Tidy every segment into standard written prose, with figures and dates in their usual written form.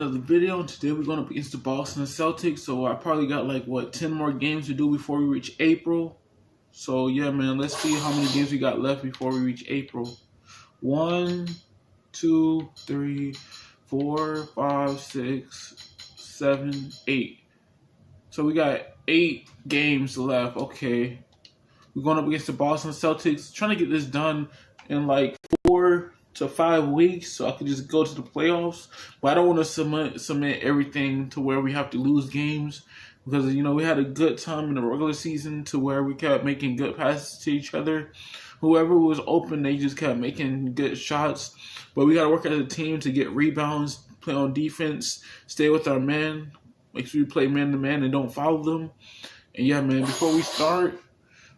of the video. Today we're going up against the Boston Celtics, so I probably got like 10 more games to do before we reach April. So yeah, man, let's see how many games we got left before we reach April. 1, 2, 3, 4, 5, 6, 7, 8. So we got 8 games left. Okay, we're going up against the Boston Celtics, trying to get this done in like 4 to 5 weeks so I can just go to the playoffs. But I don't want to submit everything to where we have to lose games, because we had a good time in the regular season to where we kept making good passes to each other. Whoever was open, they just kept making good shots. But we got to work as a team to get rebounds, play on defense, stay with our men, make sure we play man to man and don't foul them. And yeah, man, before we start,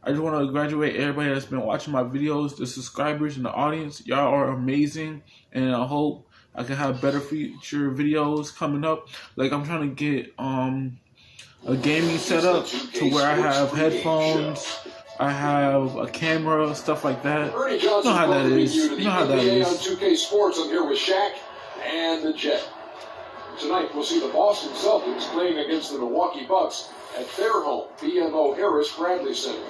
I just want to congratulate everybody that's been watching my videos, the subscribers and the audience. Y'all are amazing, and I hope I can have better future videos coming up. Like, I'm trying to get a gaming setup to where I have headphones, I have a camera, stuff like that. You know how that is. You know how that is. On 2K Sports, I'm here with Shaq and the Jet. Tonight, we'll see the Boston Celtics playing against the Milwaukee Bucks at their home, BMO Harris Bradley Center.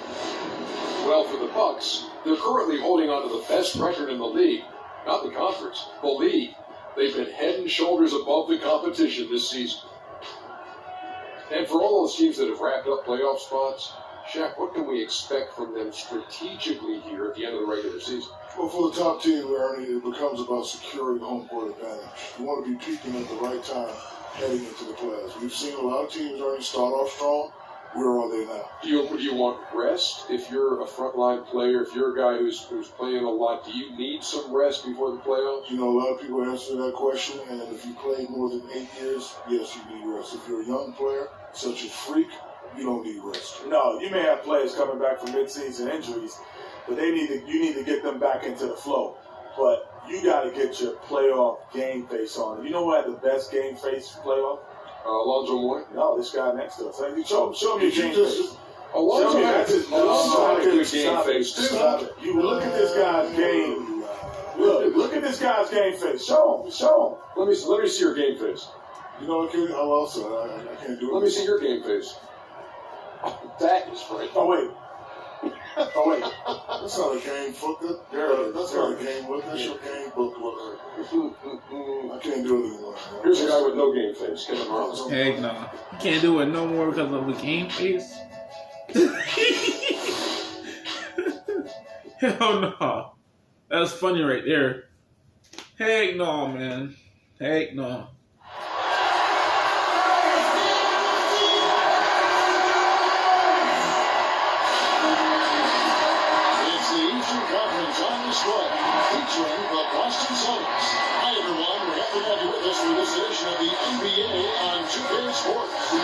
Well, for the Bucks, they're currently holding on to the best record in the league. Not the conference, the league. They've been head and shoulders above the competition this season. And for all those teams that have wrapped up playoff spots, Shaq, what can we expect from them strategically here at the end of the regular season? Well, for the top team, Ernie, it becomes about securing home court advantage. You want to be peaking at the right time heading into the playoffs. We've seen a lot of teams already start off strong. Where are they now? Do you want rest? If you're a frontline player, if you're a guy who's playing a lot, do you need some rest before the playoffs? A lot of people answer that question, and if you played more than 8 years, yes, you need rest. If you're a young player, such as Freak, you don't need rest. No, you may have players coming back from mid-season injuries, but you need to get them back into the flow. But you got to get your playoff game face on. You know who had the best game face playoff? Alonzo Moore? No, this guy next to us. Show me your game face. Alonzo had a good game face, too. Stop it. You look at this guy's game. Look at this guy's game face. Show him. Let me see your game face. You know what, kid? I can't do it. Let me see your game face. That is right. Oh, wait. That's not a game book. That's not a game book. That's your game book. I can't do it anymore. Here's a guy with no game face. Kevin Marlins. Heck nah. You can't do it no more because of a game face. Hell no. That's funny right there. Heck no, man. Heck no. Featuring the Boston Celtics. Hi everyone, we're happy to have you with us for this edition of the NBA on 2K Sports.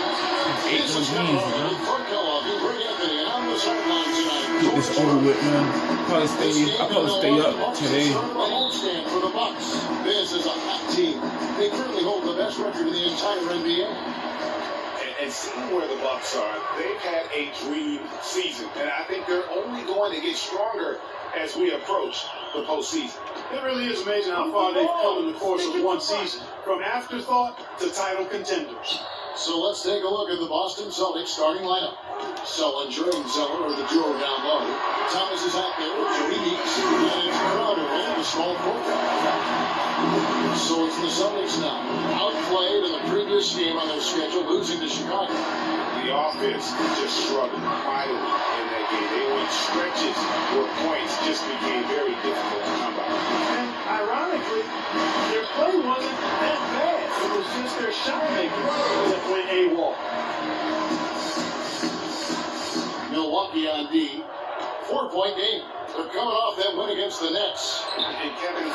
This is Kellogg, Clark Kellogg, and Greg Anthony, and on the sideline tonight. Get this over with, man. I'll probably stay up today. Stand for the Bucks. This is a hot team. They currently hold the best record in the entire NBA. And seeing where the Bucks are, they've had a dream season, and I think they're only going to get stronger as we approach the postseason. It really is amazing how far they've come in the course of one season, from afterthought to title contenders. So let's take a look at the Boston Celtics starting lineup. Sullinger and Zeller are the duo down low. Thomas is out there with Joey Meeks, and it's Crowder in the small forward. So it's the Celtics now, outplayed in the previous game on their schedule, losing to Chicago. The offense just struggled mightily in that game. They went stretches where points just became very difficult to come by. And ironically, their play wasn't that bad. It was just their shot making that went AWOL. Milwaukee on D, 4-point game. They're coming off that win against the Nets. And Kevin,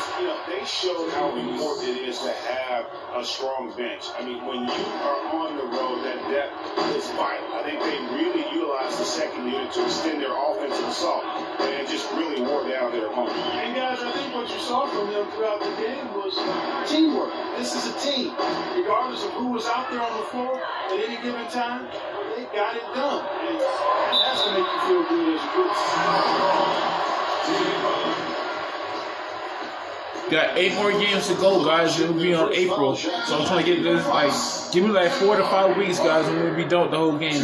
they showed how important it is to have a strong bench. I mean, when you are on the road, that depth is vital. I think they really utilized the second unit to extend their offensive assault and just really wore down their opponent. And guys, I think what you saw from them throughout the game was teamwork. This is a team. Regardless of who was out there on the floor at any given time, they got it done. And that has to make you feel good as a group. Got 8 more games to go, guys. It'll be on April. So I'm trying to get this, like, give me like 4 to 5 weeks, guys, and we'll be done with the whole game.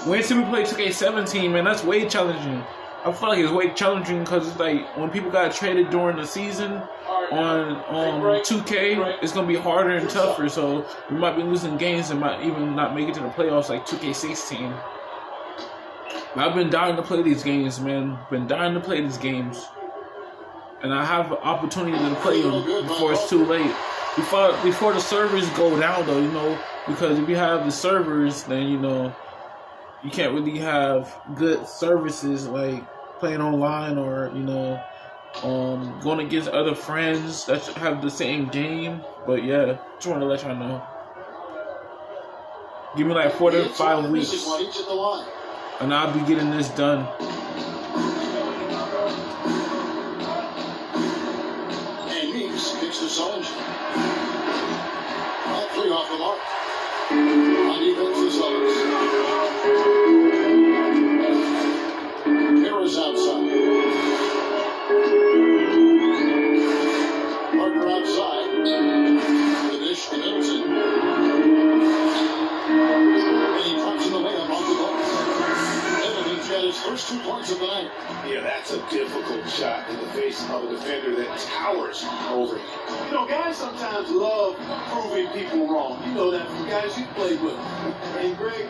Wait till we play 2K17, man. That's way challenging. I feel like it's way challenging because it's like when people got traded during the season on 2K, it's gonna be harder and tougher. So we might be losing games and might even not make it to the playoffs like 2K16. But I've been dying to play these games, man. Been dying to play these games, and I have an opportunity to play them before it's too late. Before the servers go down, though, you know, because if you have the servers, then you know. You can't really have good services like playing online or, you know, going against other friends that have the same game. But yeah, just want to let y'all know. Give me like 4 to 5 weeks, and I'll be getting this done. And Meeks kicks to Sullinger. All 3 off the mark. On defense, the Celtics. Harris outside. Parker outside. The dish to Middleton. And he drops in the layup off the glass. Middleton's got his first 2 points of the night. Yeah, that's a difficult shot in the face of a defender that towers over him. You know, guys sometimes love proving people wrong. You know that from guys you played with. And Greg,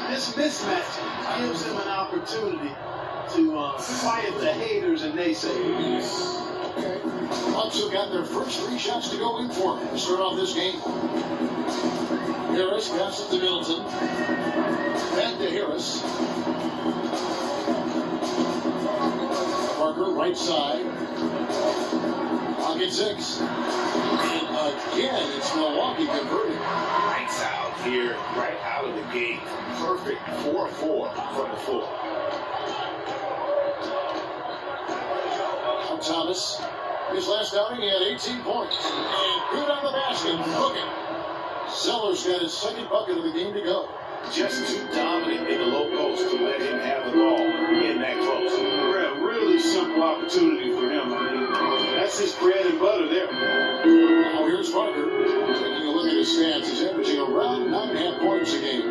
this mismatch gives him an opportunity to quiet the haters and naysayers. Okay. Bucks have got their first 3 shots to go in for to start off this game. Harris passes to Middleton. Back to Harris. Parker, right side. Pocket 6. And again, it's Milwaukee converting. Lights out here, right out of the gate. Perfect 4-4 from the floor. Thomas, his last outing, he had 18 points. And good on the basket, hooking. Sellers got his second bucket of the game to go. Just too dominant in the low post to let him have the ball in that close. Really simple opportunity for him. I mean, that's his bread and butter there. Now here's Parker. Taking a look at his stats, he's averaging around 9.5 points a game.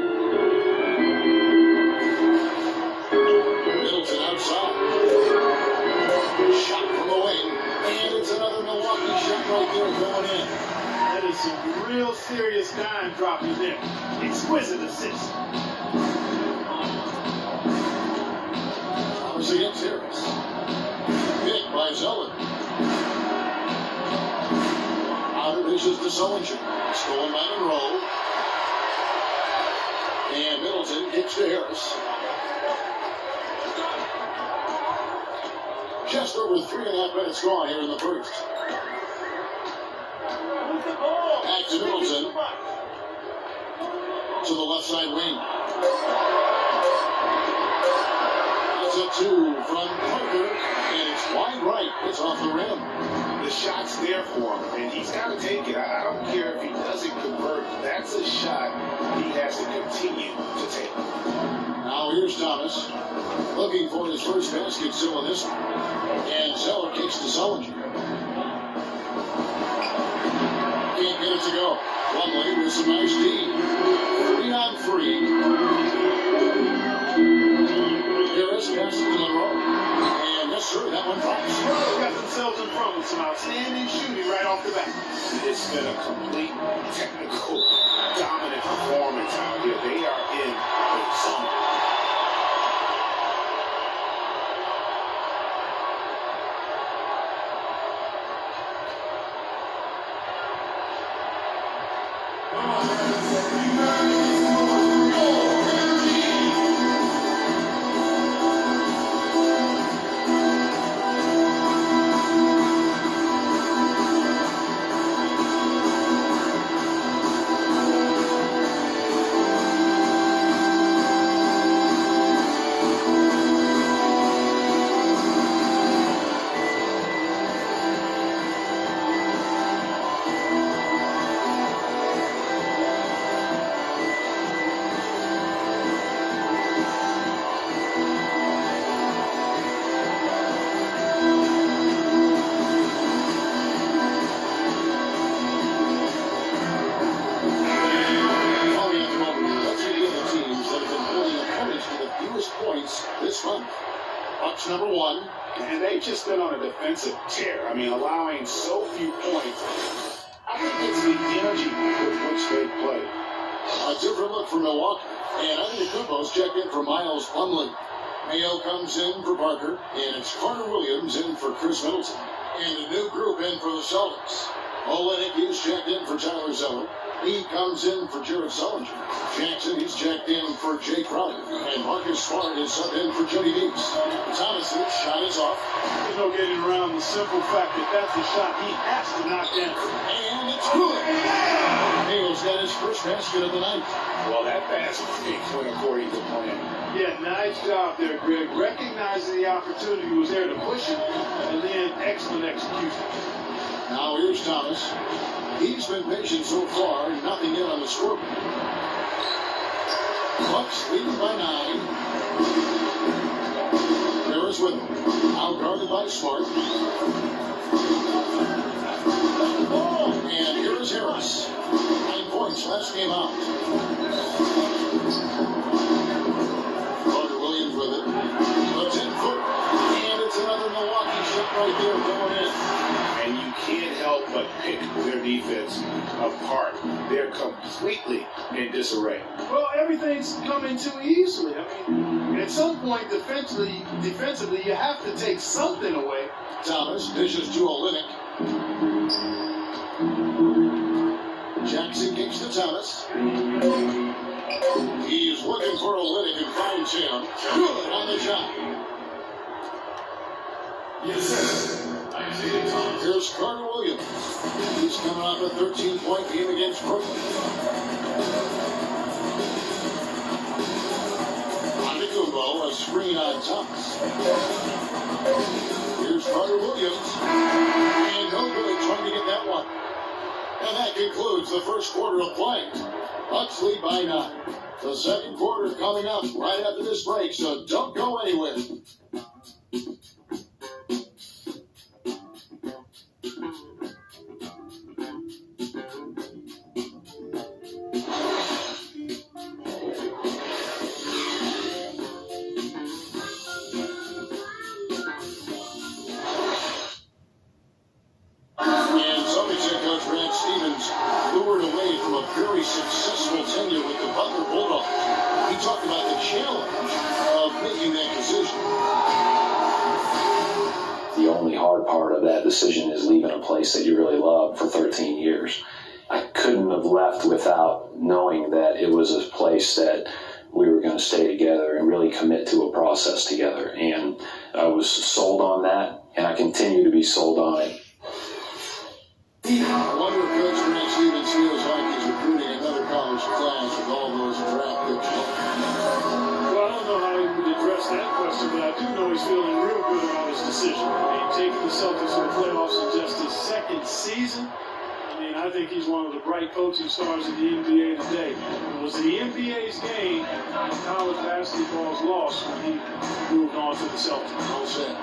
Middleton outside. Shot from the wing. And it's another Milwaukee shot right there going in. That is some real serious dime dropping there. Exquisite assist. Thomas against Harris. Hit by Zeller. Outer dishes to Sullinger. Stolen by Monroe. And Middleton kicks to Harris. Just over 3.5 minutes gone here in the first. Back to Middleton. To the left side wing. That's a 2 from Parker. And it's wide right. It's off the rim. The shot's there for him, and he's got to take it. I don't care if he doesn't convert. That's a shot he has to continue to take. Now here's Thomas. Looking for his first basket still in this one. And Zeller kicks to Sullinger. Can't get it to go. Plumlee with some nice D. 3-on-3. Harris passes to Monroe. And yes, sir, that one drops. They got themselves in front with some outstanding shooting right off the bat. It's been a complete technical, dominant performance out here. They are in a zone. Celtics number 1. And they've just been on a defensive tear. I mean, allowing so few points. I think it's the energy with which they play. A different look for Milwaukee. And Antetokounmpo's checked in for Miles Plumlee. Mayo comes in for Parker. And it's Carter Williams in for Chris Middleton. And a new group in for the Celtics. Olynyk is checked in for Tyler Zeller. He comes in for Jared Sullinger. Jackson, he's checked in for Jay Crowder. And Marcus Smart is sub in for Jody Meeks. Thomas's shot is off. There's no getting around the simple fact that that's a shot he has to knock down. And it's good. Mayo's got his first basket of the night. Well, that basket went according to plan. Yeah, nice job there, Greg. Recognizing the opportunity was there to push it, and then excellent execution. Now here's Thomas. He's been patient so far, nothing yet on the scoreboard. Bucks leading by 9. Harris with him. Out guarded by Smart. And here's Harris. 9 points, last game out. Carter Williams with it. A 10-foot. And it's another Milwaukee shot right there going in. And you can't help but pick their defense apart. They're completely in disarray. Well, everything's coming too easily. I mean, at some point, defensively, you have to take something away. Thomas dishes to Olynyk. Jackson kicks to Thomas. He's looking for Olynyk and finds him. Good on the shot. Yes, sir. Here's Carter Williams. He's coming off a 13-point game against Brooklyn. Antetokounmpo, a screen on Thomas. Here's Carter Williams. And no good trying to get that one. And that concludes the first quarter of play. Bucks lead by 9. The second quarter coming up right after this break, so don't go anywhere. Lured away from a very successful tenure with the Butler Bulldogs. He talked about the challenge of making that decision. The only hard part of that decision is leaving a place that you really love for 13 years. I couldn't have left without knowing that it was a place that we were going to stay together and really commit to a process together. And I was sold on that, and I continue to be sold on it. I wonder if Coach Grant Stevens feels like he's recruiting another college class with all those draft picks. Well, I don't know how he would address that question, but I do know he's feeling real good about his decision. I mean, taking the Celtics to the playoffs in just his second season. I mean, I think he's one of the bright coaching stars in the NBA today. It was the NBA's game when college basketball's lost when he moved on to the Celtics. Well said.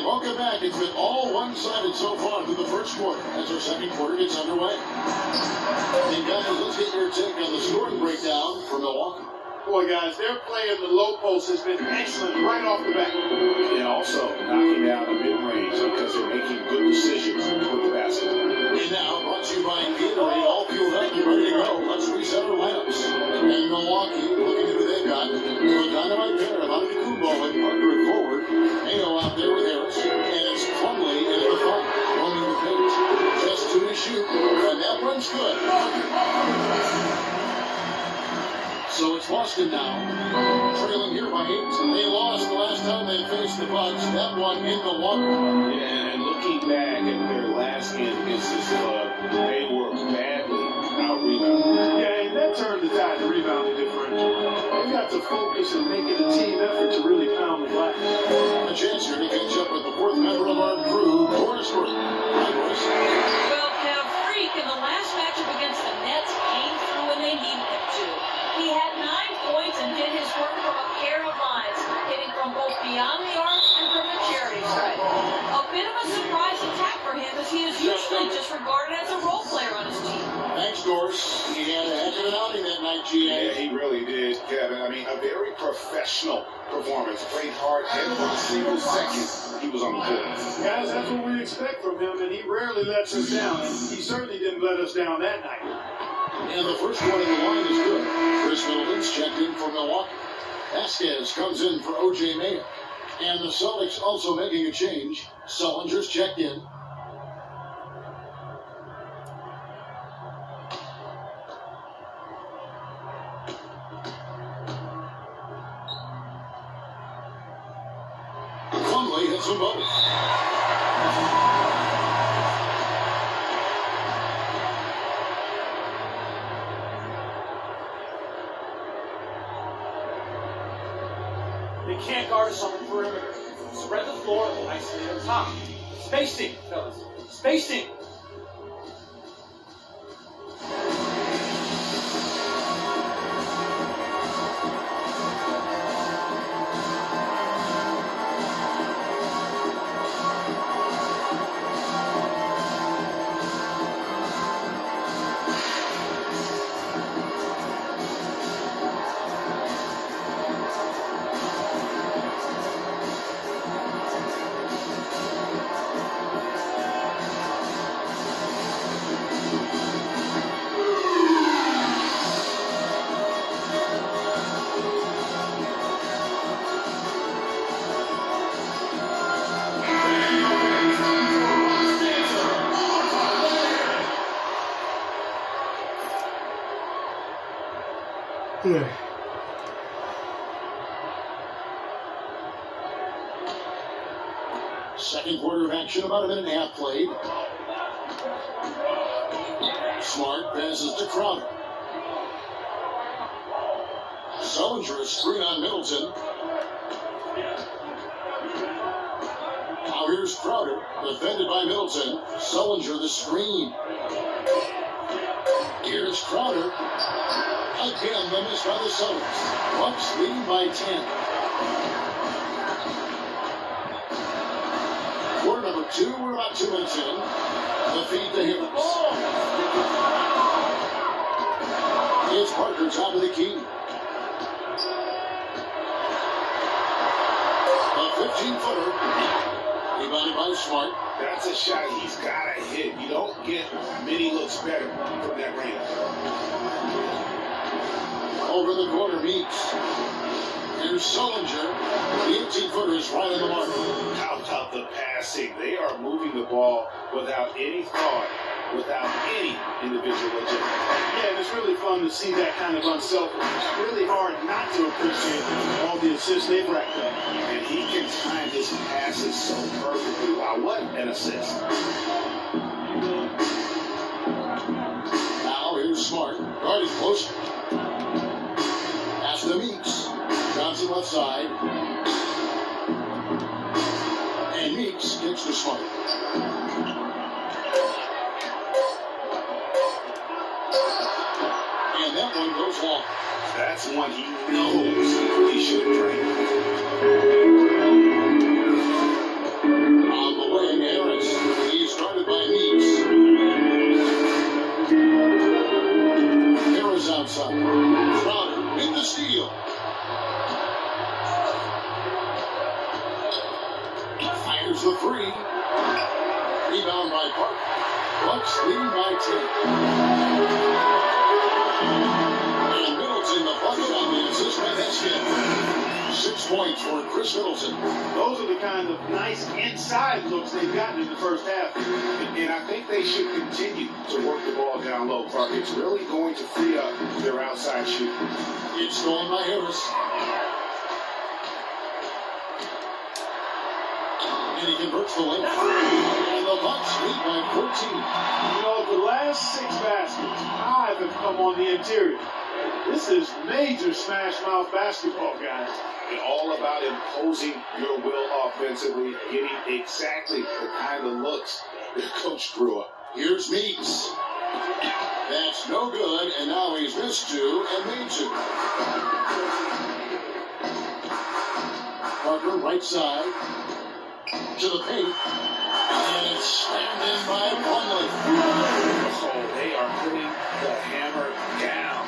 Welcome back. It's been all one-sided so far through the first quarter as our second quarter gets underway. And guys, let's get your take on the scoring breakdown for Milwaukee. Boy, guys, their play in the low post has been excellent right off the bat. And also knocking down the mid-range because they're making good decisions with the basket. And now, brought to you by Gatorade, all fueled up and ready to go. Let's reset our lineups. And Milwaukee, looking at who they've got. So a dynamite pair of Antetokounmpo and Parker at forward. Mayo out there with Harris. And it's Plumlee into the front, roaming the page. Just 2 to shoot. And that one's good. So it's Boston now, trailing here by 8. They lost the last time they faced the Bucks. That one in Milwaukee. Yeah, and looking back at their last game against this club, they were badly out-rebounded. Yeah, and that turned the tide to rebounding differential. They've got to focus and make it a team effort to really pound the glass. A chance here to catch up with the 4th member of our crew, Doris Burke. Hi, Doris. Well, Kev, Freak in the last matchup against the Nets came through when they needed him to. He had 9 points and did his work from a pair of lines, hitting from both beyond the arc and from the charity stripe. A bit of a surprise attack for him, as he is usually just regarded as a role player on his team. Thanks, Doris. He had a heck of an outing that night, GA. Yeah, he really did, Kevin. I mean, a very professional performance. Played hard every single second he was on the court. Guys, that's what we expect from him, and he rarely lets us down. And he certainly didn't let us down that night. And the first one in the line is good. Chris Middleton's checked in for Milwaukee. Vasquez comes in for O.J. Mayo. And the Celtics also making a change. Sullinger's checked in. Conley hits them both. They can't guard us on the perimeter. Spread the floor, isolate up top. Spacing, fellas. Spacing. Second quarter of action, about a minute and a half played. Smart passes to Crowder. Sullinger a screen on Middleton. Now here's Crowder, defended by Middleton. Sullinger the screen. Here's Crowder. Again, the miss by the Celtics. Bucks leading by 10. Quarter number 2, we're about 2 minutes in. The feed to Hibbins. It's Parker top of the key. A 15-footer. Rebounded by Smart. That's a shot he's got to hit. You don't get many looks better from that range. Over the corner, Meeks. Here's Sullinger. The 18-footer is right on the mark. How about the passing? They are moving the ball without any thought, without any individual agenda. Yeah, and it's really fun to see that kind of unselfishness. It's really hard not to appreciate all the assists they've racked up. And he can time his passes so perfectly. Wow, what an assist. Now here's Smart. Guarded close. Pass to Meeks. Johnson left side. And Meeks kicks to Smart. And that one goes long. That's one he knows he should drain. On the way, Harris. He is guarded by Meeks. Harris outside. Crowder in the steal. Fires the three. Rebound by Park. Bucks leading by 10. And Middleton the bucket on the assist by Vasquez. 6 points for Chris Middleton. Those are the kind of nice inside looks they've gotten in the first half. And I think they should continue to work the ball down low, Clark. It's really going to free up their outside shooting. It's stolen by Harris. And he converts the length. And the Bucks lead by 14. You know, the last 6 baskets, 5 have come on the interior. This is major smash mouth basketball, guys. And all about imposing your will offensively, getting exactly the kind of looks that Coach drew up. Here's Meeks. That's no good, and now he's missed 2 and made 2. Parker, right side, to the paint, and it's slammed in by Conley. So they are putting the hammer down.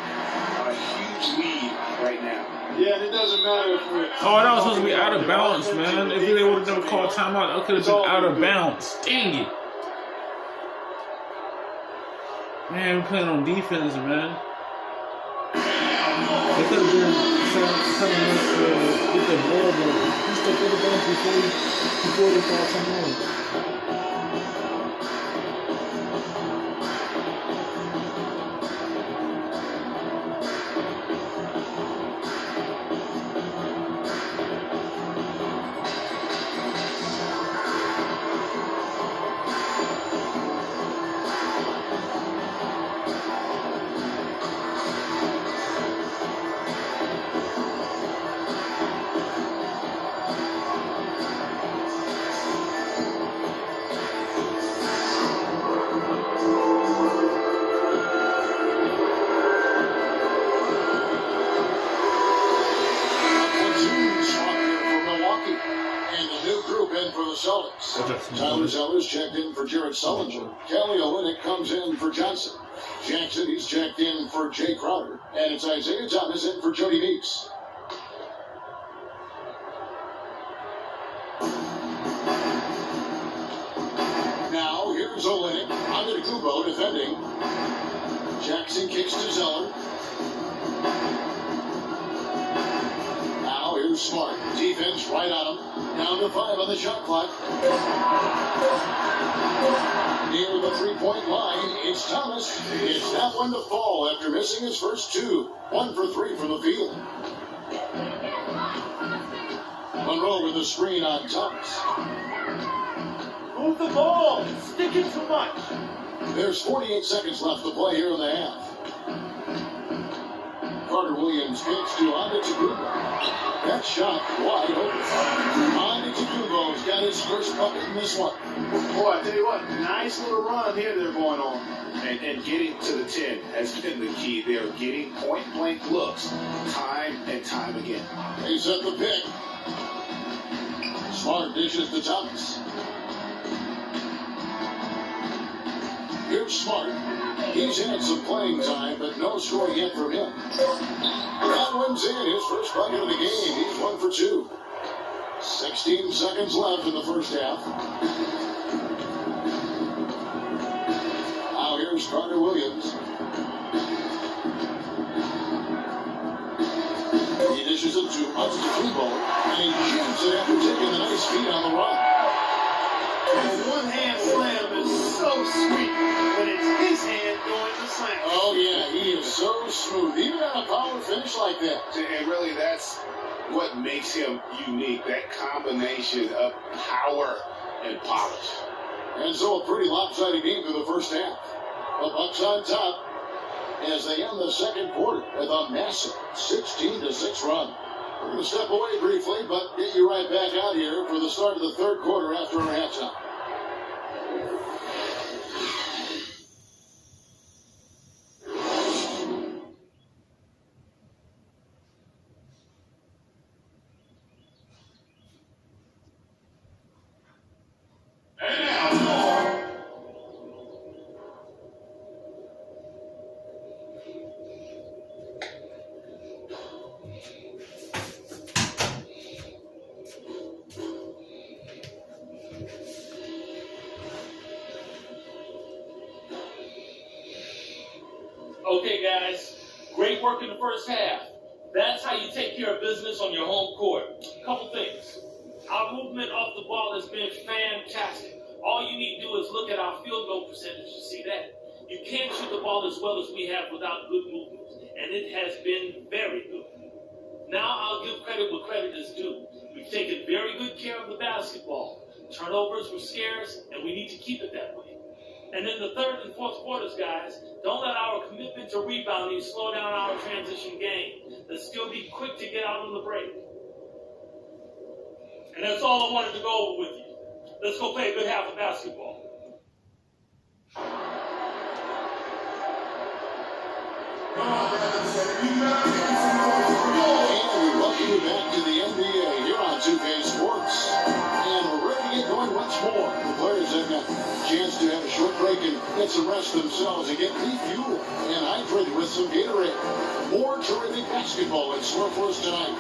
Oh, that was supposed to be out of bounds, man. If they would have never called timeout, that could have been out of bounds. Dang it. Man, we're playing on defense, man. They could have been telling us to get the ball, but he stepped in the bounds before they called timeout. Tyler Zeller's checked in for Jared Sullinger. Kelly Olynyk comes in for Johnson. Jackson, he's checked in for Jay Crowder. And it's Isaiah Thomas in for Jody Meeks. Now, here's Olynyk. Under Kubo defending. Jackson kicks to Zeller. Now, here's Smart. Defense right on him. Down to 5 on the shot clock. Near the three-point line, it's Thomas. It's that one to fall after missing his first 2. 1 for 3 from the field. Monroe with the screen on Thomas. Move the ball. Sticking too much. There's 48 seconds left to play here in the half. Carter Williams kicks to Antetokounmpo. That shot wide open. Antetokounmpo's got his first bucket in this one. Boy, I tell you what, nice little run here they're going on. And getting to the 10 has been the key. They're getting point-blank looks time and time again. They set the pick. Smart dishes to Thomas. Here's Smart. He's had some playing time, but no score yet from him. That one's in. His first bucket of the game. He's 1 for 2. 16 seconds left in the first half. Now here's Carter Williams. He dishes it to Antetokounmpo, and he shoots it after taking the nice feed on the run. The one-hand slam is so sweet when it's his hand doing the slam. Oh, yeah, he is so smooth, even on a power finish like that. And really, that's what makes him unique, that combination of power and polish. And so a pretty lopsided game through the first half. The Bucks on top as they end the second quarter with a massive 16-6 run. We're going to step away briefly, but get you right back out here for the start of the third quarter after our halftime. Okay, guys, great work in the first half. That's how you take care of business on your home court. Couple things. Our movement off the ball has been fantastic. All you need to do is look at our field goal percentage to see that. You can't shoot the ball as well as we have without good movement, and it has been very good. Now I'll give credit where credit is due. We've taken very good care of the basketball. Turnovers were scarce, and we need to keep it that way. And in the third and fourth quarters, guys, don't let our commitment to rebounding slow down our transition game. Let's still be quick to get out on the break. And that's all I wanted to go over with you. Let's go play a good half of basketball. And we welcome you back to the NBA here on 2K Sports. And we're ready to get going once more. The players have got a chance to have a short break and get some rest themselves and get refueled and hydrated with some Gatorade. More terrific basketball in store for us tonight.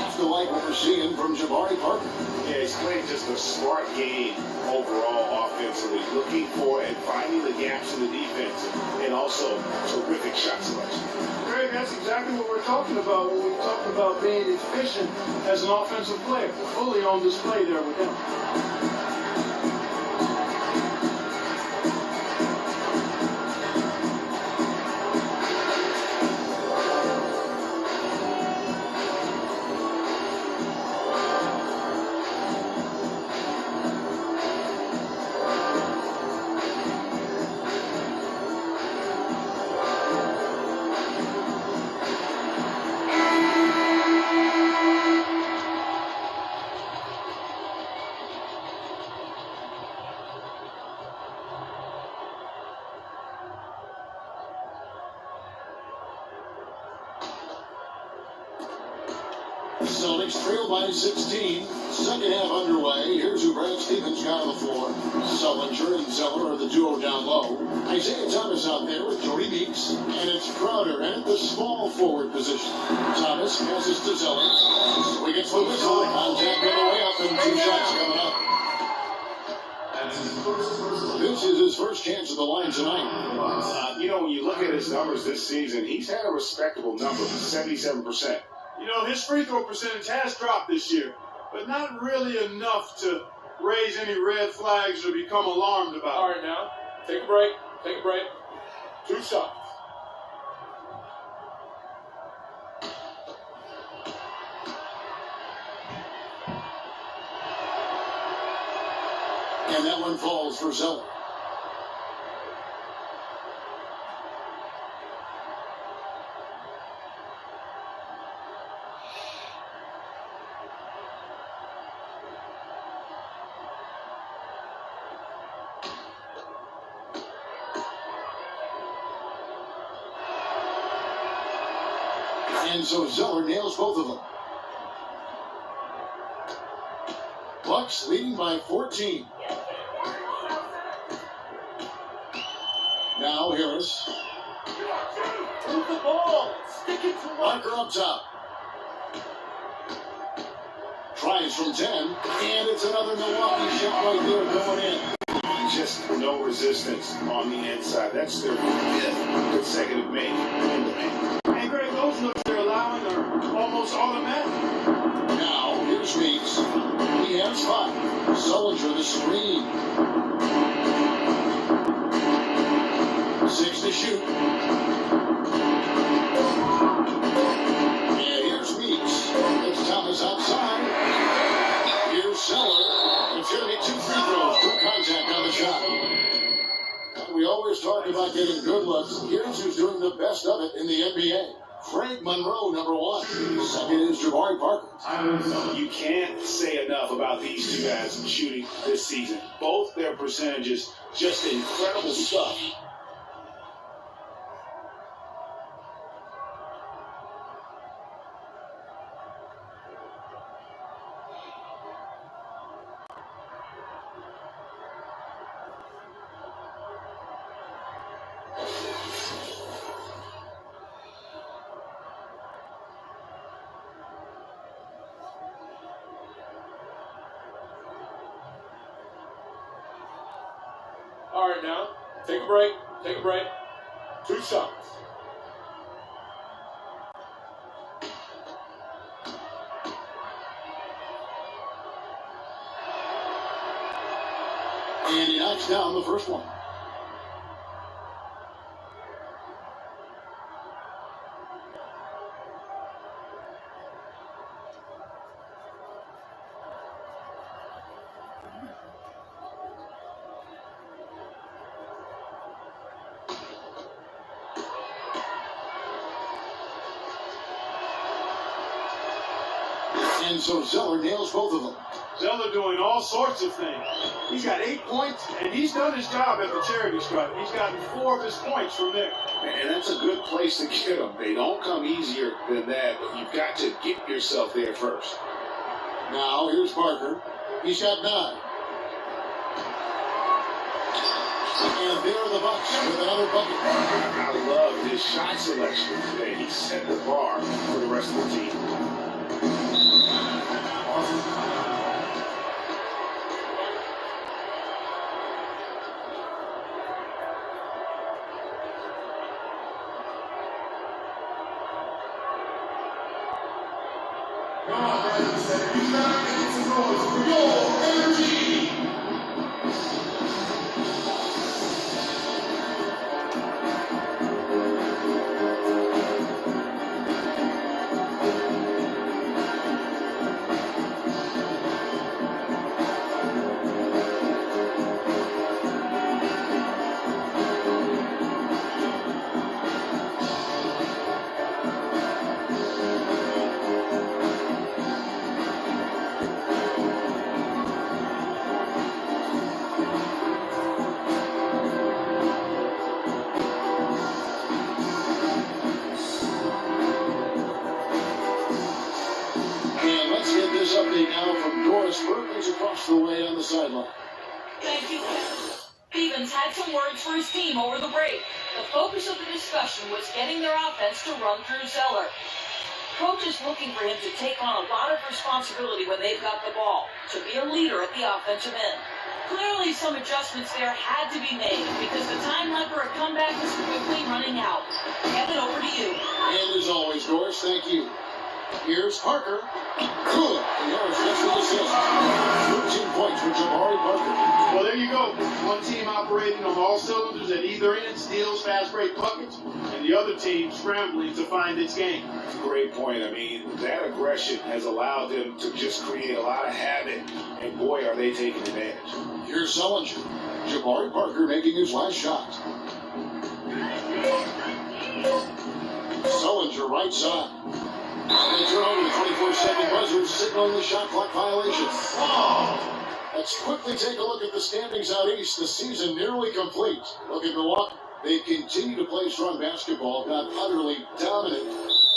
have to like what we're seeing from Jabari Parker. Yeah, he's playing just a smart game overall offensively, looking for and finding the gaps in the defense, and also terrific shot selection. Greg, that's exactly what we're talking about when we talk about being efficient as an offensive player. Fully on display there with him. Celtics trail by 16. Second half underway. Here's who Brad Stevens got on the floor. Sullinger and Zeller are the duo down low. Isaiah Thomas out there with Jody Meeks. And it's Crowder at the small forward position. Thomas passes to Zeller. So he gets the whistle. Contact on the way up and 2 shots coming up. This is his first chance at the line tonight. You know, when you look at his numbers this season, he's had a respectable number, 77%. You know, his free throw percentage has dropped this year, but not really enough to raise any red flags or become alarmed about. All right, now, take a break. Take a break. 2 shots. And that one falls for Zeller. And so Zeller nails both of them. Bucks leading by 14. Now Harris. Move the ball. Stick it to Parker up top. Tries from 10. And it's another Milwaukee shot right there going in. Just no resistance on the inside. That's their 5th consecutive make in the paint. And Greg, those looks they're allowing are almost automatic. Now here's Meeks. He has 5. Sullinger the screen. 6 to shoot. And here's Meeks. It's Thomas outside. Here's Zeller. It's going to be 2 free throws. No contact on the shot. We always talk about getting good looks. Here's who's doing the best of it in the NBA. Frank Monroe, number 1. Second is Jabari Parker. You can't say enough about these 2 guys shooting this season. Both their percentages, just incredible stuff. All right, now, take a break. Take a break. 2 shots. And he knocks down the first one. And so Zeller nails both of them. Zeller doing all sorts of things. He's got 8 points, and he's done his job at the charity stripe. He's gotten 4 of his points from there. And that's a good place to get them. They don't come easier than that, but you've got to get yourself there first. Now here's Parker. He's got 9. And there are the Bucks with another bucket. I love his shot selection today. He set the bar for the rest of the team. And let's get this update now from Doris Burke, who's across the way on the sideline. Thank you. Stevens had some words for his team over the break. The focus of the discussion was getting their offense to run through Zeller. Coach is looking for him to take on a lot of responsibility when they've got the ball, to be a leader at the offensive end. Clearly, some adjustments there had to be made because the time left for a comeback was quickly running out. Kevin, over to you. And as always, Doris, thank you. Here's Parker. Good. And there's just the assist. 13 points for Jabari Parker. Well, there you go. One team operating on all cylinders at either end, steals, fast break buckets, and the other team scrambling to find its game. Great point. I mean, that aggression has allowed them to just create a lot of havoc, and boy, are they taking advantage. Here's Sullinger. Jabari Parker making his last shot. Sullinger right side. They turn over the 24-second buzzer, signaling the shot clock violation. Let's quickly take a look at the standings out east. The season nearly complete. Look at Milwaukee. They continue to play strong basketball, not utterly dominant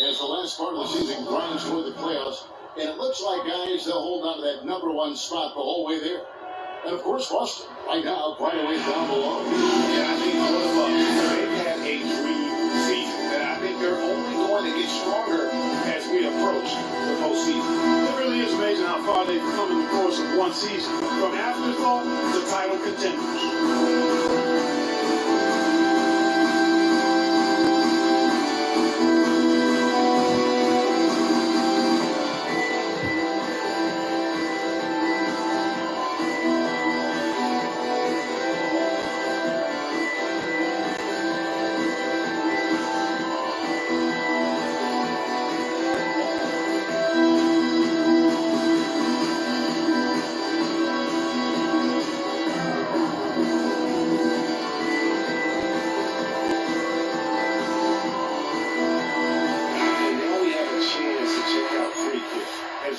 as the last part of the season grinds toward the playoffs. And it looks like, guys, they'll hold on to that number one spot the whole way there. And, of course, Boston, right now, quite a ways down below. Yeah, I think for the Bucks, they've had a dream season, and I think they're only going to get stronger as we approach the postseason. It really is amazing how far they've come in the course of one season. From afterthought to title contenders.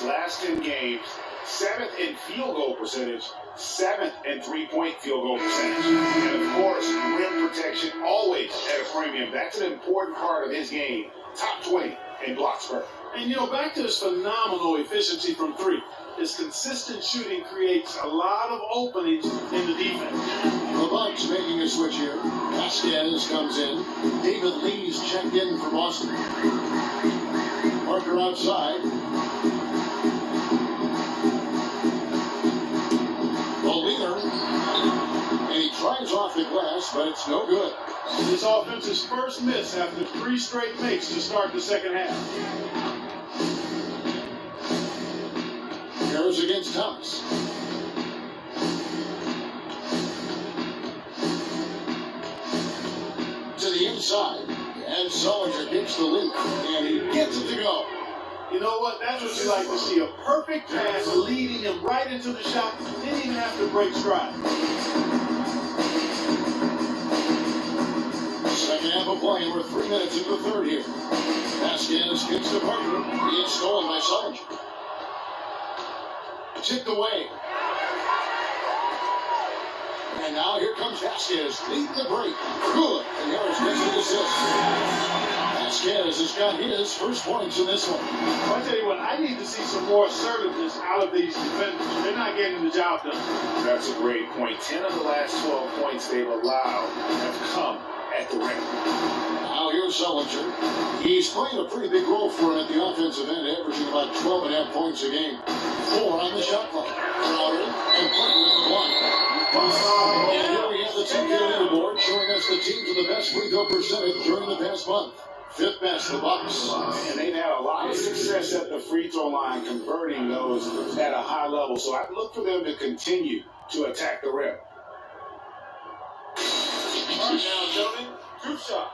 Last 10 games, 7th in field goal percentage, 7th in three-point field goal percentage. And of course, rim protection always at a premium. That's an important part of his game. Top 20 in blocks per. And, back to his phenomenal efficiency from three. His consistent shooting creates a lot of openings in the defense. The Bucks making a switch here. Vasquez comes in. David Lee's checked in for Boston. Parker outside. The leader. And he tries off the glass, but it's no good. This offense's first miss after 3 straight makes to start the second half. Goes against Thomas. To the inside. And Sullinger gets the loop. And he gets it to go. You know what? That's what you like to see. A perfect pass leading him right into the shot. Didn't even have to break stride. Second half of play. We're 3 minutes into the third here. Vasquez kicks to Parker. He is stolen by Sullinger. Tipped away. And now here comes Vasquez. Lead the break. Good. And Harris gets the assist. Vasquez has got his first points in this one. I tell you what, I need to see some more assertiveness out of these defenders. They're not getting the job done. That's a great point. 10 of the last 12 points they've allowed have come at the rim. Now here's here's Sullinger. He's playing a pretty big role for him at the offensive end, averaging about 12.5 points a game. 4 on the shot clock. Crowder and Clinton with the block. And here we have the 2K leaderboard showing us the teams with the best free throw percentage during the past month. 5th best, the Bucks. And they've had a lot of success at the free throw line, converting those at a high level. So I'd look for them to continue to attack the rim. All right, now, gentlemen, group shots.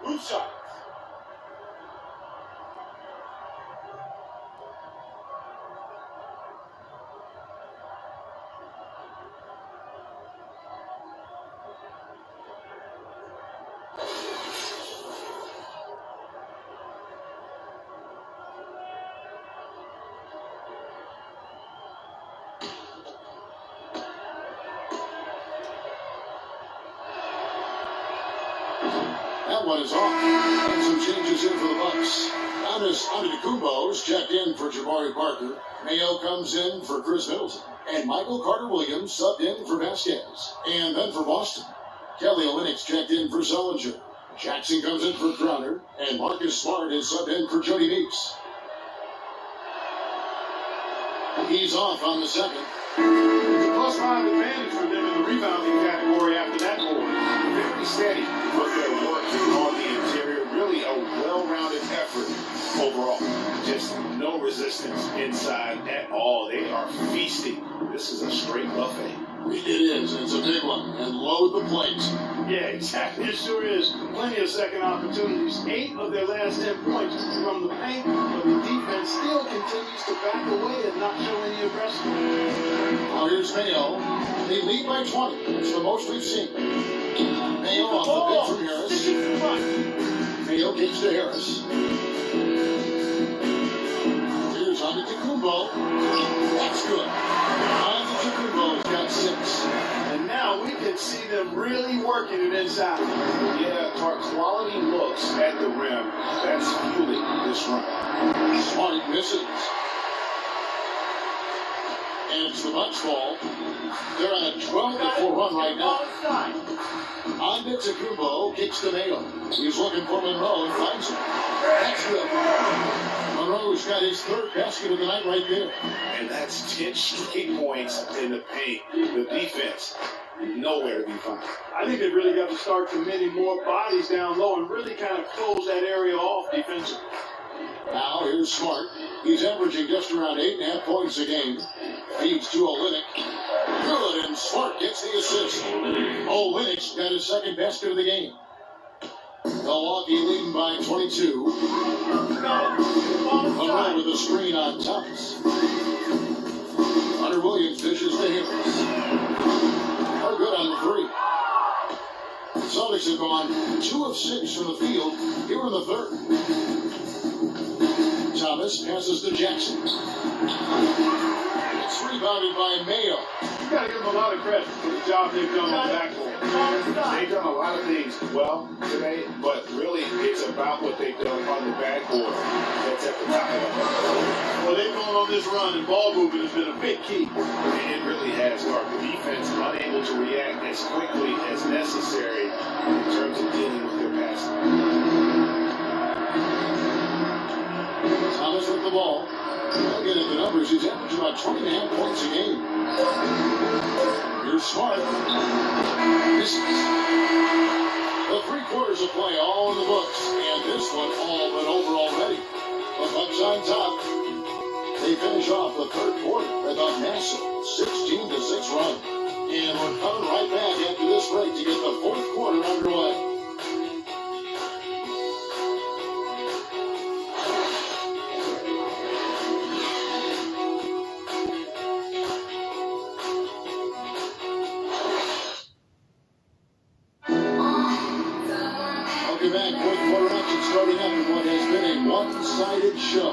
Group shots. That one is off. And some changes in for the Bucks. Antetokounmpo's checked in for Jabari Parker. Mayo comes in for Chris Middleton. And Michael Carter-Williams subbed in for Vasquez. And then for Boston, Kelly Olynyk checked in for Sullinger. Jackson comes in for Crowder. And Marcus Smart is subbed in for Jody Meeks. He's off on the second. It's a +5 advantage for them in the rebounding category after that board. Very steady with their working on the interior. Really a well-rounded effort overall. Just no resistance inside at all. They are feasting. This is a straight buffet. It is. It's a big one. And load the plate. Yeah, exactly. It sure is. Plenty of second opportunities. 8 of their last 10 points from the paint, but the defense still continues to back away and not show any aggression. Now here's Mayo. They lead by 20. It's the most we've seen. Mayo off the pick from Harris. Mayo kicks to Harris. Here's Antetokounmpo. That's good. Antetokounmpo's got 6. And now we can see them really working it inside. Yeah, quality looks at the rim. That's fueling this run. Smart misses. And it's the Bucks ball. They're on a 12-4 run right now. Antetokounmpo kicks to Mayo. He's looking for Monroe and finds him. That's good. Monroe's got his 3rd basket of the night right there. And that's 10 straight points in the paint. The defense, nowhere to be found. I think they've really got to start committing more bodies down low and really kind of close that area off defensively. Now here's Smart. He's averaging just around 8.5 points a game. Feeds to Olynyk. Good, and Smart gets the assist. Olynyk's got his 2nd basket of the game. Milwaukee leading by 22. Monroe with a screen on Thomas. Hunter Williams dishes to Harris. Are good on the 3. The Celtics have gone 2 of 6 from the field here in the 3rd. Thomas passes to Jackson. It's rebounded by Mayo. You got to give them a lot of credit for the job they've done on the backboard. They've done a lot of things well today, but really it's about what they've done on the backboard that's at the top of the level. Well, they've gone on this run, and ball movement has been a big key. It really has, Mark. The defense unable to react as quickly as necessary in terms of dealing with their passing. Thomas with the ball. Looking at the numbers, he's averaging about 20.5 points a game. Here's Smart. Misses. The 3 quarters of play all in the books, and this one all but over already. The Bucks on top. They finish off the 3rd quarter with a massive 16-6 run. And we're coming right back after this break to get the 4th quarter underway. Welcome back. 4th quarter action starting up in what has been a one-sided show.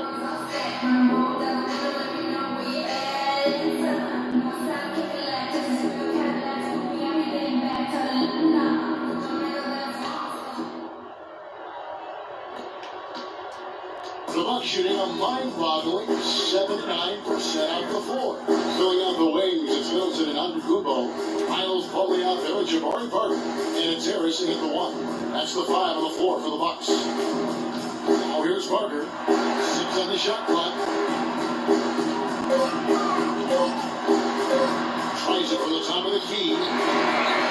The Bucks shooting a mind-boggling 79% off the floor. Filling out the wings, it's Middleton and Antetokounmpo. Miles Plumlee out there, Jabari Parker. And it's Harris in at the 1. That's the 5 on the floor for the Bucks. Now here's Parker. 6 on the shot clock. Tries it from the top of the key.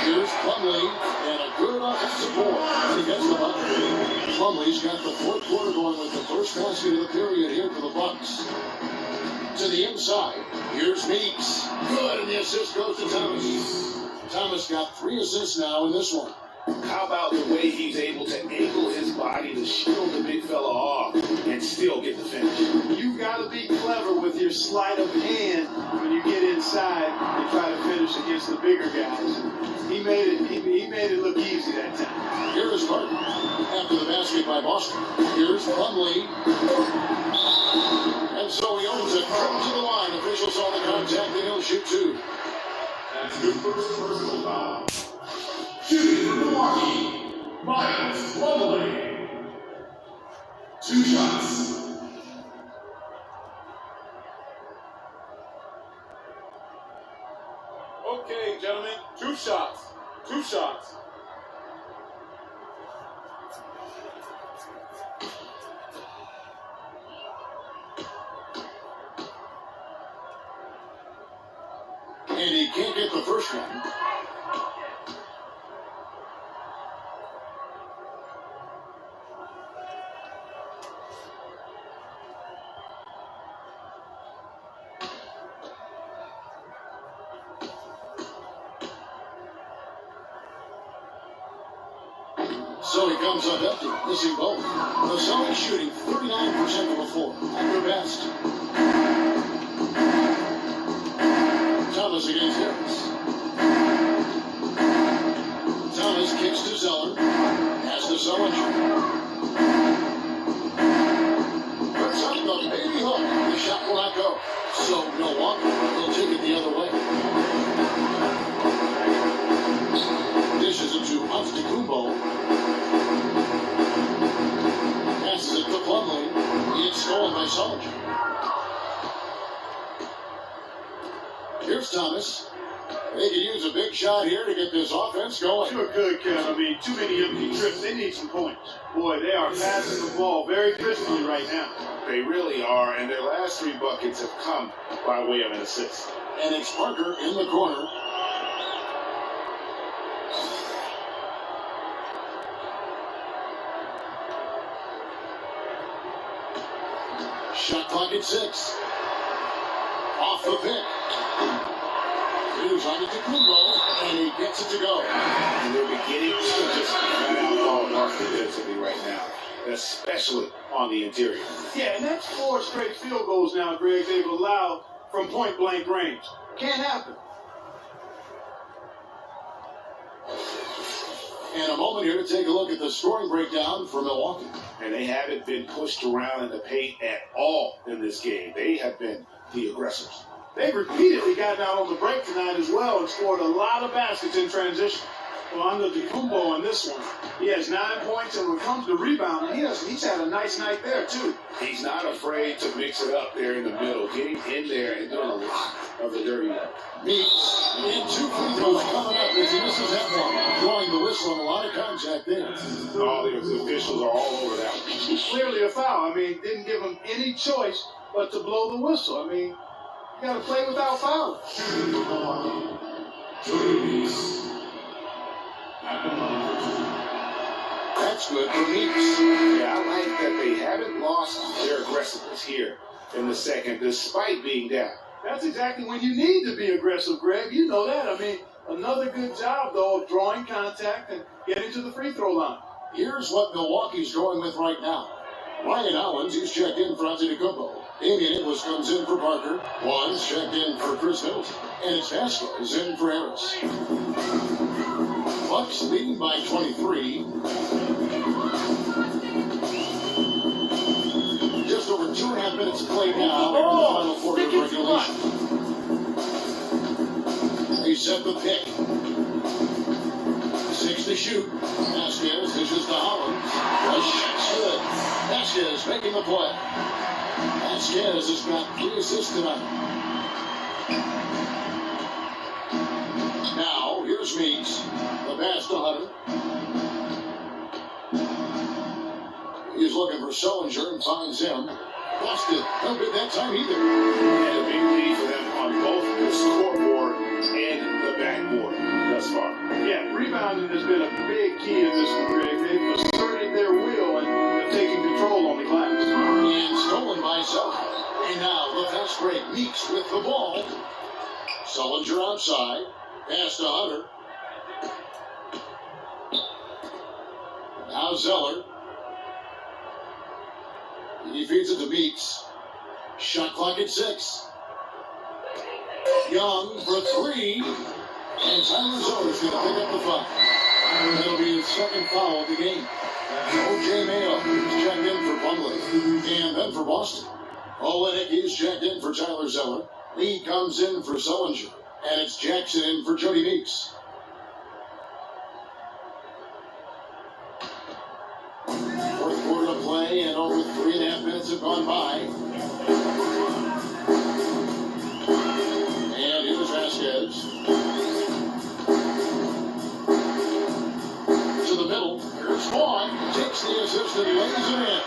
Here's Plumlee, and a good offensive board. And he gets the bucket. Plumlee's got the fourth quarter going with the first basket of the period here for the Bucks. To the inside. Here's Meeks. Good, and the assist goes to Thomas. Thomas got 3 assists now in this one. How about the way he's able to angle his body to shield the big fella off and still get the finish? You've got to be clever with your sleight of hand when you get inside and try to finish against the bigger guys. He made it look easy that time. Here is Parker after the basket by Boston. Here's Plumlee. And so he owns it. Come to the line. Officials saw the contact and he'll shoot 2. That's good first personal foul. Shooting for Milwaukee, Miles Plumlee. 2 shots. Okay, gentlemen, 2 shots. 2 shots. And he can't get the first one. So he comes up empty, missing both. The Celtics shooting 39% from the floor at their best. Thomas against Harris. Thomas kicks to Zeller. Has to Zeller. Puts up the baby hook. The shot will not go. So Milwaukee will take it the other way. Dishes it to Antetokounmpo. Passes it to Plumlee. It's stolen by Soldier. Here's Thomas. They can use a big shot here to get this offense going. Sure could, Ken. I mean, too many empty trips. They need some points. Boy, they are passing the ball very crisply right now. They really are, and their last 3 buckets have come by way of an assist. And it's Parker in the corner. Shot clock at 6. Off the pick. Here's Antetokounmpo, and he gets it to go. And they're beginning to just flat out fall apart defensively right now, especially on the interior. Yeah, and that's 4 straight field goals now, Greg, they've allowed from point-blank range. Can't happen. And a moment here to take a look at the scoring breakdown for Milwaukee. And they haven't been pushed around in the paint at all in this game. They have been the aggressors. They've repeatedly gotten out on the break tonight as well and scored a lot of baskets in transition. Well, Antetokounmpo on this one, he has 9 points, and when it comes to rebounding, he's had a nice night there, too. He's not afraid to mix it up there in the middle, getting in there and doing a lot of the dirty work. Meeks, and 2 free throws coming up as he misses that one. Blowing the whistle and a lot of contact there. All the officials are all over that one. Clearly a foul. I mean, didn't give him any choice but to blow the whistle. I mean, you got to play without fouling. That's good for Meeks. Yeah, I like that they haven't lost their aggressiveness here in the second, despite being down. That's exactly when you need to be aggressive, Greg. You know that. I mean, another good job, though, of drawing contact and getting to the free throw line. Here's what Milwaukee's going with right now. Ryan Owens, he's checked in for Antetokounmpo. Damian Inglis comes in for Parker. Juan's checked in for Chris Middleton. And it's Vasquez in for Harris. Bucks leading by 23. Just over 2.5 minutes played now in the final quarter of regulation. They set the pick. 6 to shoot. Vasquez dishes to Hollins. The shot's good. Vasquez making the play. Vasquez has got 3 assists tonight. Now, here's Meeks. The pass to Hunter. He's looking for Sullinger and finds him. Lost it. No good that time either. And a big lead for them on both the scoreboard and the backboard thus far. Yeah, rebounding has been a big key in this one, Greg. They've asserted their will and have taken control on the glass. And stolen by Zeller. And now the fast break. Meeks with the ball. Sullinger outside. Pass to Hunter. Now Zeller. He feeds it to Meeks. Shot clock at 6. Young for 3. And Tyler Zeller's going to pick up the foul. That'll be his second foul of the game. O.J. Mayo is checked in for Plumlee. And then for Boston. Olenek is checked in for Tyler Zeller. Lee comes in for Sullinger. And it's Jackson in for Jody Meeks. Fourth quarter of play, and over 3.5 minutes have gone by. And here's Vasquez. To the middle. Here's Vaughn. Takes the assist and lays it in.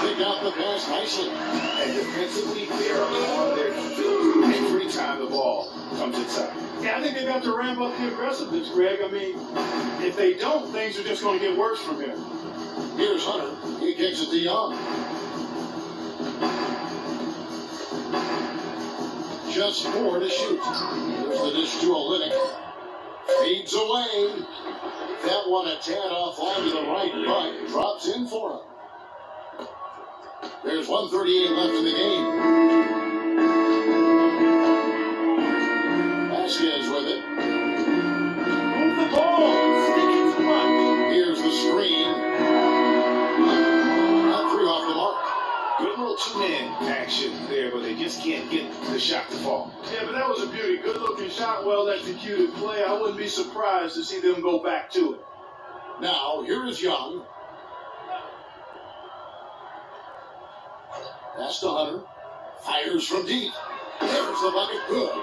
They got the pass nicely. And defensively, they're on their feet every time the ball comes inside. Yeah, I think they've got to ramp up the aggressiveness, Greg. I mean, if they don't, things are just going to get worse from here. Here's Hunter. He kicks it to Young. Just 4 to shoot. Here's the dish to Olenek. Feeds away. That one a tad offline to the right, but drops in for him. There's 1:38 left in the game. Vasquez with it. Move the ball. Stick it too much. Here's the screen. Not 3 off the mark. Good little two-man action there, but they just can't get the shot to fall. Yeah, but that was a beauty. Good-looking shot, well-executed play. I wouldn't be surprised to see them go back to it. Now, here is Young. Pass to Hunter. Fires from deep. There's the bucket. Good.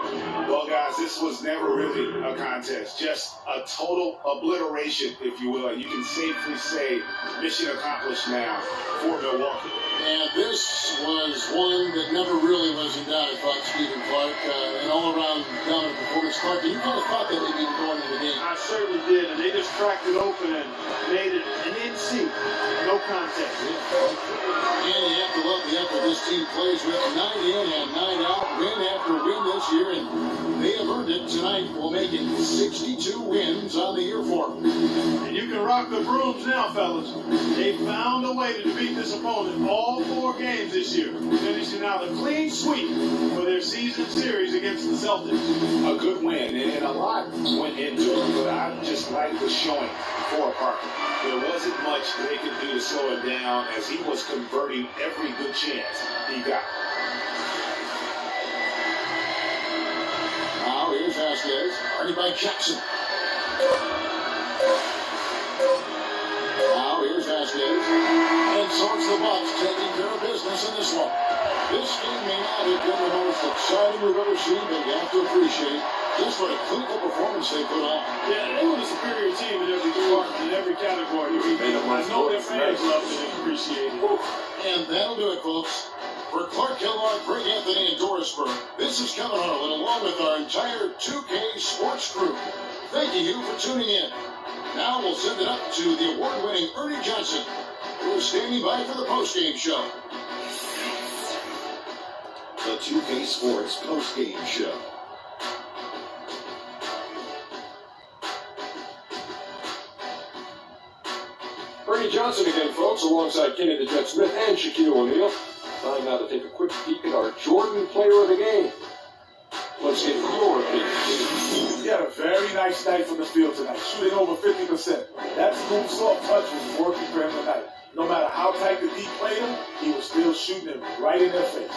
Well, guys, this was never really a contest. Just a total obliteration, if you will. And you can safely say mission accomplished now for Milwaukee. And this was one that never really was in doubt, I thought, Stephen Clark. An all-around dominant performance. Clark, you kind of thought that maybe going into the game. I certainly did, and they just cracked it open and made it an NC. No contest. And you have to love the effort this team plays with. 9 in and 9 out, win after win this year, and they have earned it tonight. Will make it 62 wins on the year for them. And you can rock the brooms now, fellas. They found a way to defeat this opponent all 4 games this year, finishing out a clean sweep for their season series against the Celtics. A good win, and a lot went into it, but I just like the showing for Parker. There wasn't much they could do to slow it down as he was converting every good chance he got. Now here's Vasquez, guarded by Jackson. Now here's Vasquez, and sorts the Bucks, taking care of business in this one. This game may not have been the most exciting we've ever seen, but you have to appreciate just what a clinical performance they put on. Yeah, they were the superior team in every department, in every category. I know their fans loved it and appreciated it. And that'll do it, folks. For Clark Kellogg, Greg Anthony, and Doris Burke, this is Kevin Harlan, along with our entire 2K Sports crew. Thank you for tuning in. Now we'll send it up to the award-winning Ernie Johnson, who is standing by for the postgame show. The 2K Sports postgame show. Ernie Johnson again, folks, alongside Kenny the Jet Smith and Shaquille O'Neal. Time now to take a quick peek at our Jordan Player of the Game. Let's get your opinion. He had a very nice night from the field tonight, shooting over 50%. That smooth, soft touch was working for him tonight. No matter how tight the deep played him, he was still shooting him right in their face.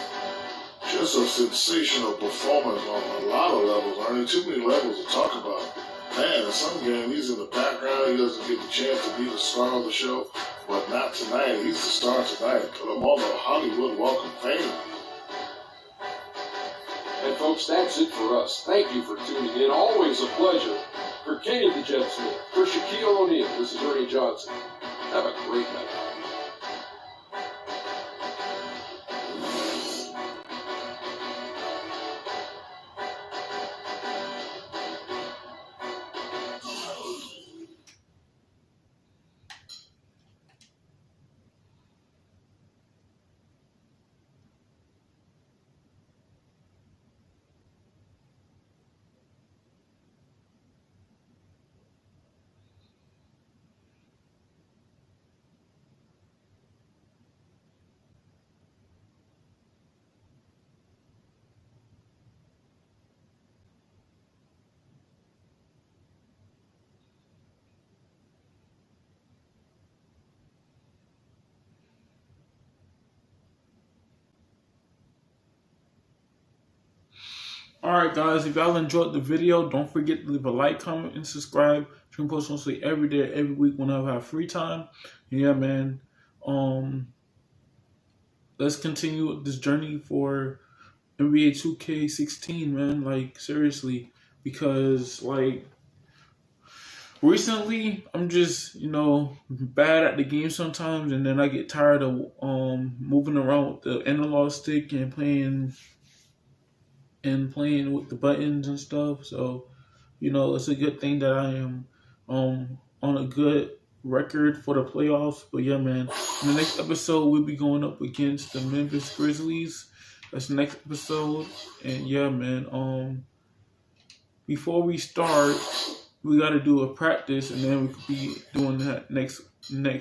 Just a sensational performance on a lot of levels. I mean, too many levels to talk about. Man, in some game, he's in the background. He doesn't get the chance to be the star of the show. But not tonight. He's the star tonight. Put him on the Hollywood Walk of Fame. And folks, that's it for us. Thank you for tuning in. Always a pleasure. For Kenny the Jet Smith, for Shaquille O'Neal, this is Ernie Johnson. Have a great night. Alright guys, if y'all enjoyed the video, don't forget to leave a like, comment, and subscribe. You can post mostly every day, every week whenever I have free time. Yeah, man. Let's continue with this journey for NBA 2K16, man. Like, seriously. Because, like, recently, I'm just, bad at the game sometimes. And then I get tired of moving around with the analog stick and playing with the buttons and stuff. So, it's a good thing that I am on a good record for the playoffs. But yeah, man, in the next episode, we'll be going up against the Memphis Grizzlies. That's the next episode. And yeah, man, before we start, we got to do a practice, and then we could be doing that next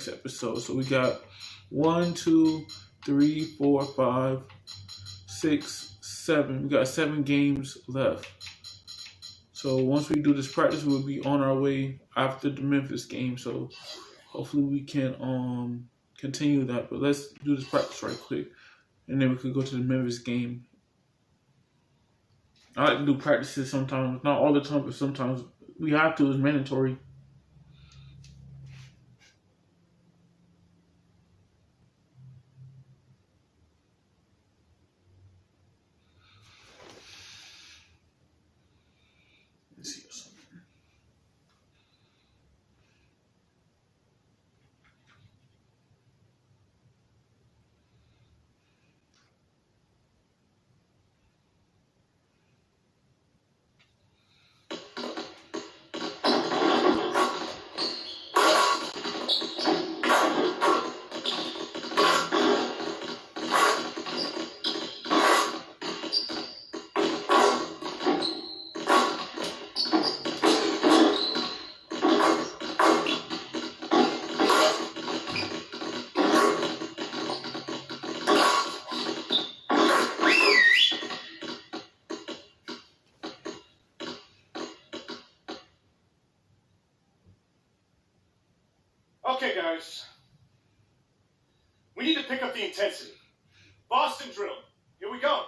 episode. So we got 1, 2, 3, 4, 5, 6, 7. We got 7 games left. So once we do this practice, we'll be on our way after the Memphis game. So hopefully we can continue that. But let's do this practice right quick, and then we could go to the Memphis game. I like to do practices sometimes, not all the time, but sometimes we have to. It's mandatory. Okay, guys. We need to pick up the intensity. Boston drill. Here we go.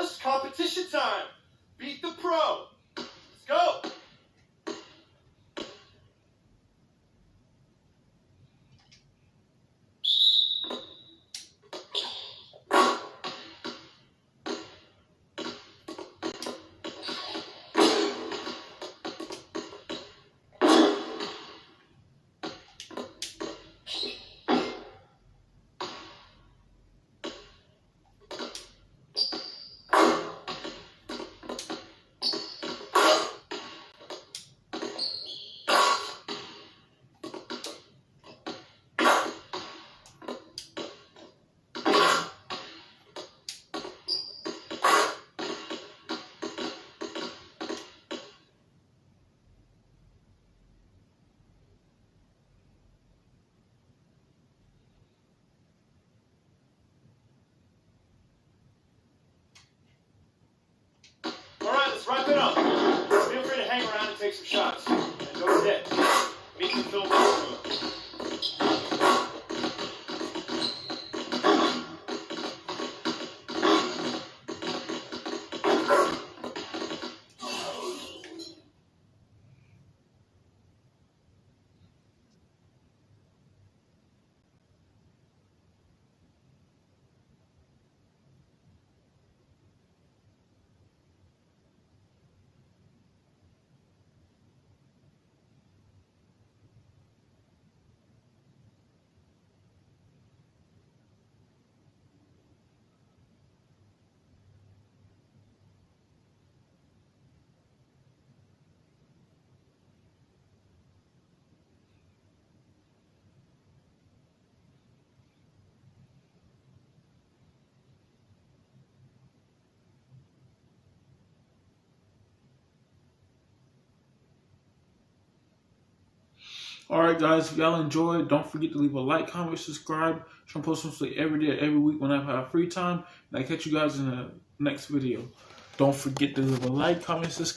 fellas. Competition time. Beat the pro. Let's go. Let's wrap it up. Feel free to hang around and take some shots. And don't forget, meet the film room. Alright guys, if y'all enjoyed, don't forget to leave a like, comment, subscribe. I'm posting something every day, every week when I have free time. And I catch you guys in the next video. Don't forget to leave a like, comment, subscribe.